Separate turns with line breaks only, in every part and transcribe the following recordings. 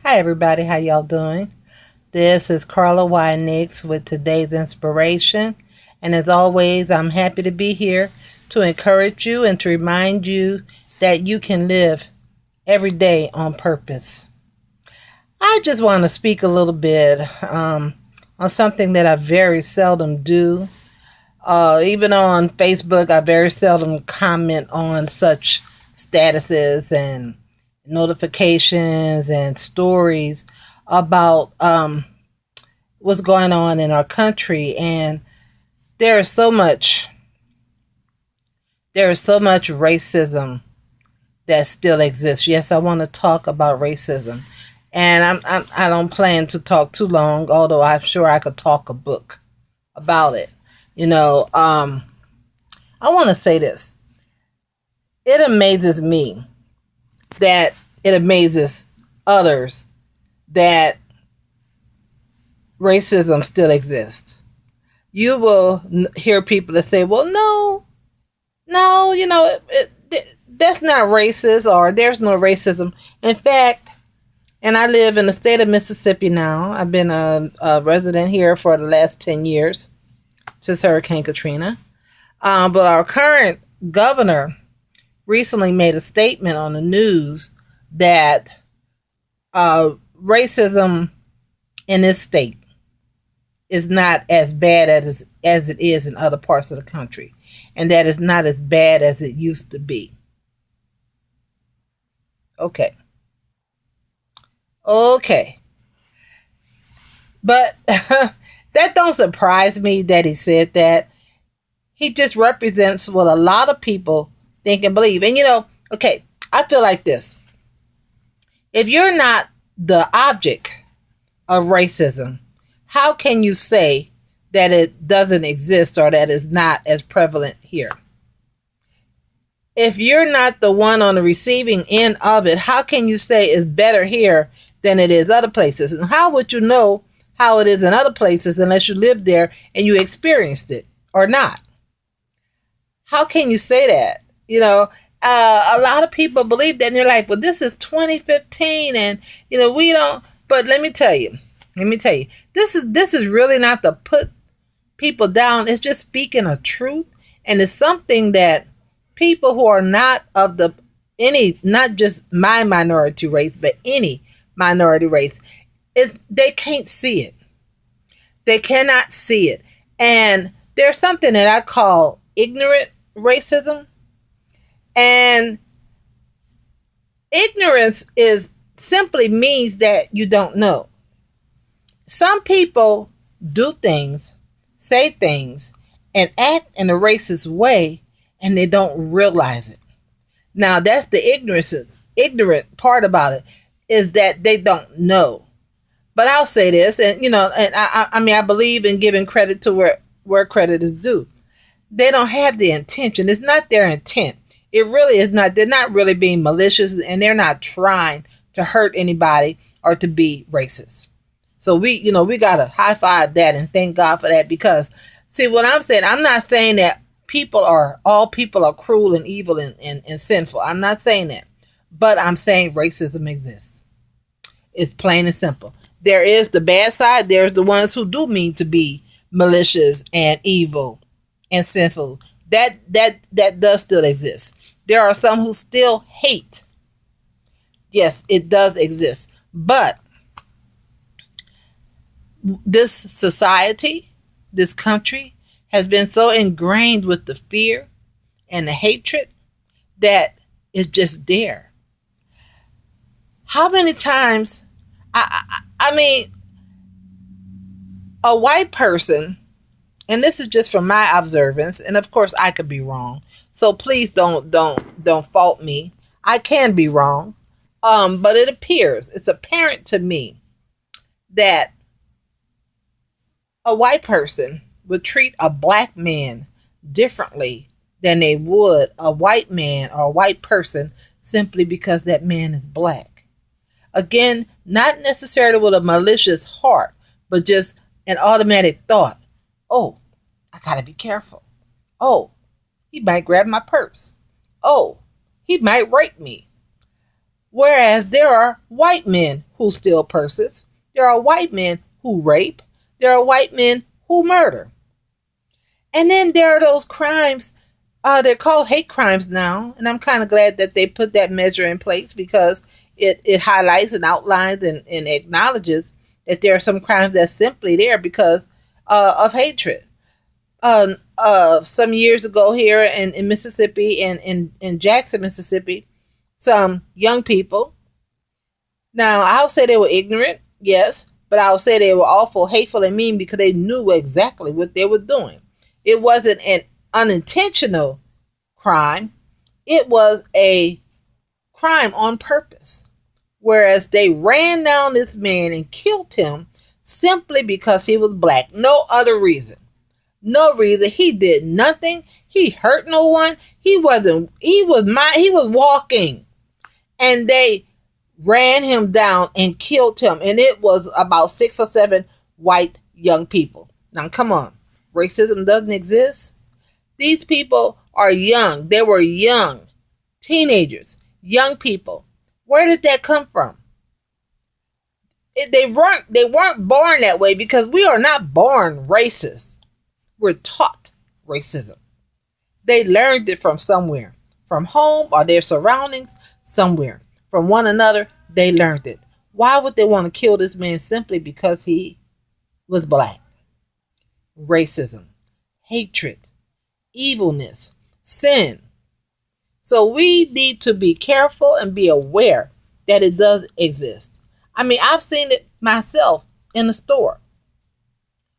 Hi everybody, how y'all doing? This is Carla Y Nix with today's inspiration. And as always, I'm happy to be here to encourage you and to remind you that you can live every day on purpose. I just want to speak a little bit on something that I very seldom do. Even on Facebook, I very seldom comment on such statuses and notifications and stories about what's going on in our country. And there is so much, there is so much racism that still exists. Yes, I want to talk about racism, and I don't plan to talk too long. Although I'm sure I could talk a book about it. You know, I want to say this. It amazes me that it amazes others that racism still exists. You will hear people that say, well, no, that's not racist, or there's no racism. In fact, and I live in the state of Mississippi now. I've been a resident here for the last 10 years since Hurricane Katrina. But our current governor recently made a statement on the news that racism in this state is not as bad as it is in other parts of the country, and that is not as bad as it used to be. Okay. Okay. But that don't surprise me that he said that. He just represents what a lot of people think and believe. And okay, I feel like this. If you're not the object of racism, how can you say that it doesn't exist or that it's not as prevalent here? If you're not the one on the receiving end of it, how can you say it's better here than it is other places? And how would you know how it is in other places unless you lived there and you experienced it or not? How can you say that? A lot of people believe that, and they're like, well, this is 2015 and, we don't. But let me tell you, this is really not to put people down. It's just speaking a truth. And it's something that people who are not of not just my minority race, but any minority race, they can't see it. They cannot see it. And there's something that I call ignorant racism. And ignorance simply means that you don't know. Some people do things, say things, and act in a racist way, and they don't realize it. Now, that's the ignorant part about it, is that they don't know. But I'll say this, and I believe in giving credit to where credit is due. They don't have the intention. It's not their intent. It really is not. They're not really being malicious, and they're not trying to hurt anybody or to be racist. So we got to high five that and thank God for that, because see what I'm saying, I'm not saying that all people are cruel and evil and sinful. I'm not saying that. But I'm saying racism exists. It's plain and simple. There is the bad side. There's the ones who do mean to be malicious and evil and sinful. That does still exist. There are some who still hate. Yes, it does exist. But this society, this country, has been so ingrained with the fear and the hatred that is just there. How many times, I mean, a white person, and this is just from my observance, and of course I could be wrong, so please don't fault me. I can be wrong, but it's apparent to me that a white person would treat a black man differently than they would a white man or a white person, simply because that man is black. Again, not necessarily with a malicious heart, but just an automatic thought. Oh, I gotta be careful. Oh, he might grab my purse. Oh, he might rape me. Whereas there are white men who steal purses. There are white men who rape. There are white men who murder. And then there are those crimes, they're called hate crimes now. And I'm kind of glad that they put that measure in place because it highlights and outlines and acknowledges that there are some crimes that's simply there because of hatred. Some years ago here in Mississippi and in Jackson, Mississippi, some young people, now I'll say they were ignorant, yes, but I'll say they were awful, hateful, and mean because they knew exactly what they were doing. It wasn't an unintentional crime, it was a crime on purpose. Whereas they ran down this man and killed him simply because he was black. No other reason. No reason. He did nothing. He hurt no one. He was walking. And they ran him down and killed him. And it was about 6 or 7 white young people. Now come on. Racism doesn't exist. These people are young. They were young. Teenagers. Young people. Where did that come from? They weren't born that way because we are not born racist. We're taught racism. They learned it from somewhere. From home or their surroundings, somewhere. From one another, they learned it. Why would they want to kill this man simply because he was black? Racism, hatred, evilness, sin. So we need to be careful and be aware that it does exist. I mean, I've seen it myself in the store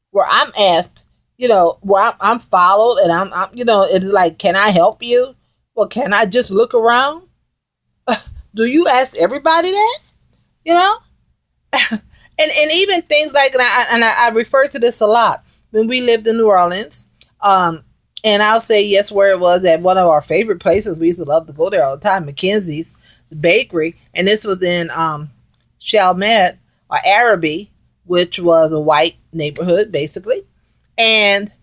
where I'm asked, where I'm followed and I'm it's like, can I help you? Well, can I just look around? Do you ask everybody that? And even things like, and I refer to this a lot when we lived in New Orleans. And I'll say yes, where it was at one of our favorite places. We used to love to go there all the time, Mackenzie's Bakery. And this was in Chalmette or Araby, which was a white neighborhood, basically. And,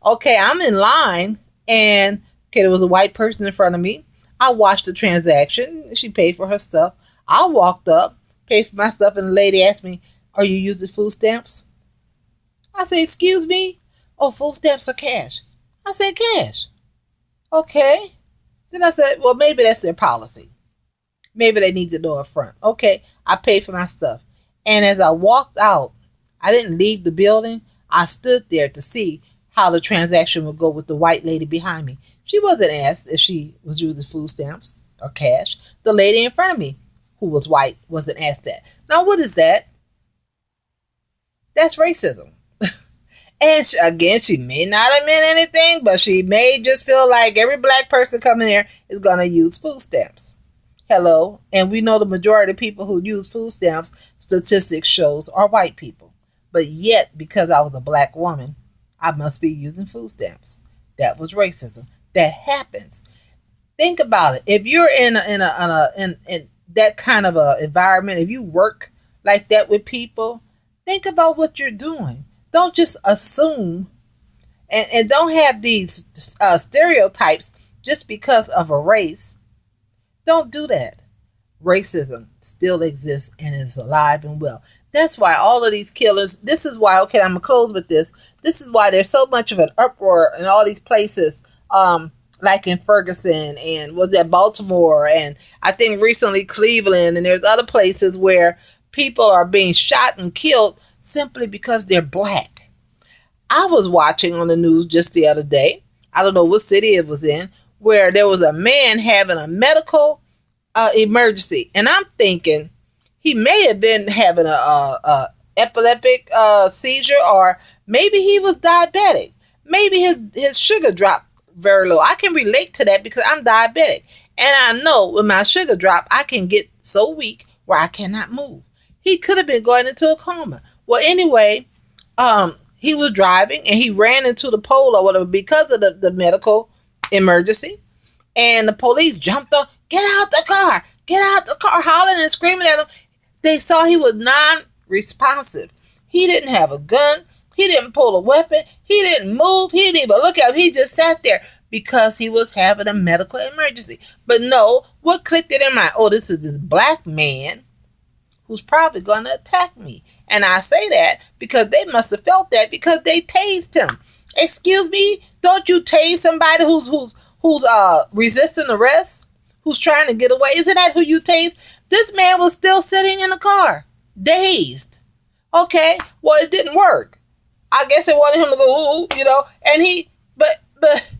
okay, I'm in line. And, okay, there was a white person in front of me. I watched the transaction. She paid for her stuff. I walked up, paid for my stuff, and the lady asked me, "Are you using food stamps?" I said, "Excuse me?" "Oh, food stamps or cash?" I said, "Cash." "Okay." Then I said, "Well, maybe that's their policy. Maybe they need to know up front." Okay, I paid for my stuff. And as I walked out, I didn't leave the building. I stood there to see how the transaction would go with the white lady behind me. She wasn't asked if she was using food stamps or cash. The lady in front of me, who was white, wasn't asked that. Now, what is that? That's racism. And she may not have meant anything, but she may just feel like every black person coming here is going to use food stamps. Hello. And we know the majority of people who use food stamps, statistics shows, are white people. But yet, because I was a black woman, I must be using food stamps. That was racism. That happens. Think about it. If you're in that kind of a environment, if you work like that with people, think about what you're doing. Don't just assume and don't have these stereotypes just because of a race. Don't do that. Racism still exists and is alive and well. That's why all of these killers, this is why, okay, I'm going to close with this. This is why there's so much of an uproar in all these places, like in Ferguson and was that Baltimore and I think recently Cleveland, and there's other places where people are being shot and killed simply because they're black. I was watching on the news just the other day, I don't know what city it was in, where there was a man having a medical emergency. And I'm thinking he may have been having a epileptic seizure, or maybe he was diabetic. Maybe his sugar dropped very low. I can relate to that because I'm diabetic. And I know when my sugar drop, I can get so weak where I cannot move. He could have been going into a coma. Well, anyway, he was driving and he ran into the pole or whatever because of the medical emergency. And the police jumped up, "Get out the car, get out the car," hollering and screaming at him. They saw he was non-responsive. He didn't have a gun. He didn't pull a weapon. He didn't move. He didn't even look at him. He just sat there. because he was having a medical emergency. But no, what clicked it in my, oh, this is this black man who's probably going to attack me. And I say that because they must have felt that because they tased him. Excuse me, don't you tase somebody who's resisting arrest, who's trying to get away? Isn't that who you tase? This man was still sitting in the car, dazed. Okay, well, it didn't work. I guess they wanted him to go, ooh, and but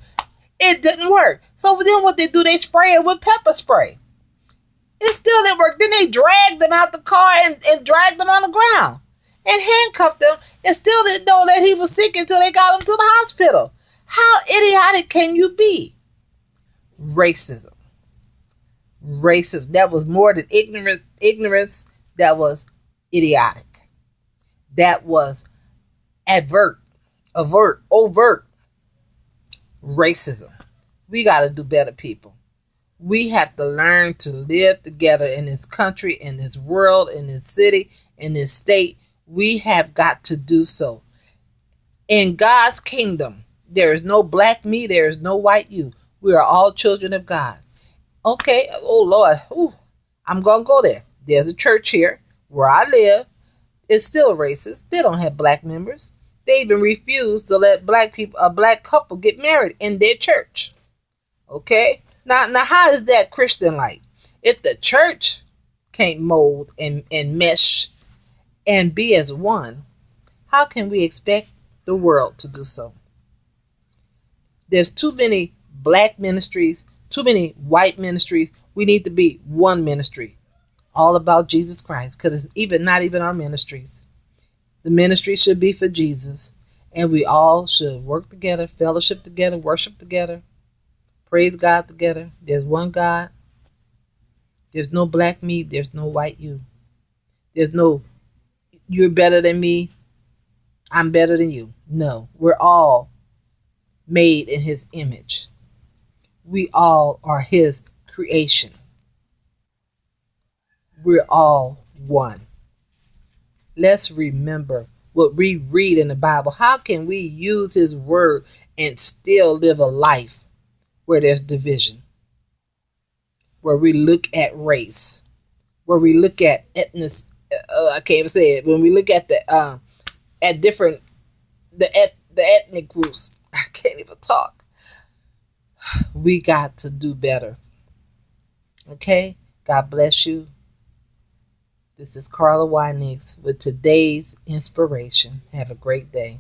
it didn't work. So then what they do, they spray it with pepper spray. It still didn't work. Then they dragged them out the car and dragged them on the ground and handcuffed him and still didn't know that he was sick until they got him to the hospital. How idiotic can you be? Racism. Racism. That was more than ignorance. That was idiotic. That was overt racism. We got to do better, people. We have to learn to live together in this country, in this world, in this city, in this state. We have got to do so. In God's kingdom, there is no black me, there is no white you. We are all children of God. Okay, oh Lord, I'm going to go there. There's a church here where I live. It's still racist. They don't have black members. They even refuse to let a black couple get married in their church. Okay? Now how is that Christian like? If the church can't mold and mesh and be as one, how can we expect the world to do so? There's too many black ministries, too many white ministries. We need to be one ministry, all about Jesus Christ, because it's not even our ministries. The ministry should be for Jesus, and we all should work together, fellowship together, worship together, praise God together. There's one God. There's no black me. There's no white you. There's no you're better than me, I'm better than you. No, we're all made in his image. We all are his creation. We're all one. Let's remember what we read in the Bible. How can we use his word and still live a life where there's division? Where we look at race, where we look at ethnic, I can't even say it. When we look at the ethnic groups, I can't even talk. We got to do better. Okay? God bless you. This is Carla Wynix with today's inspiration. Have a great day.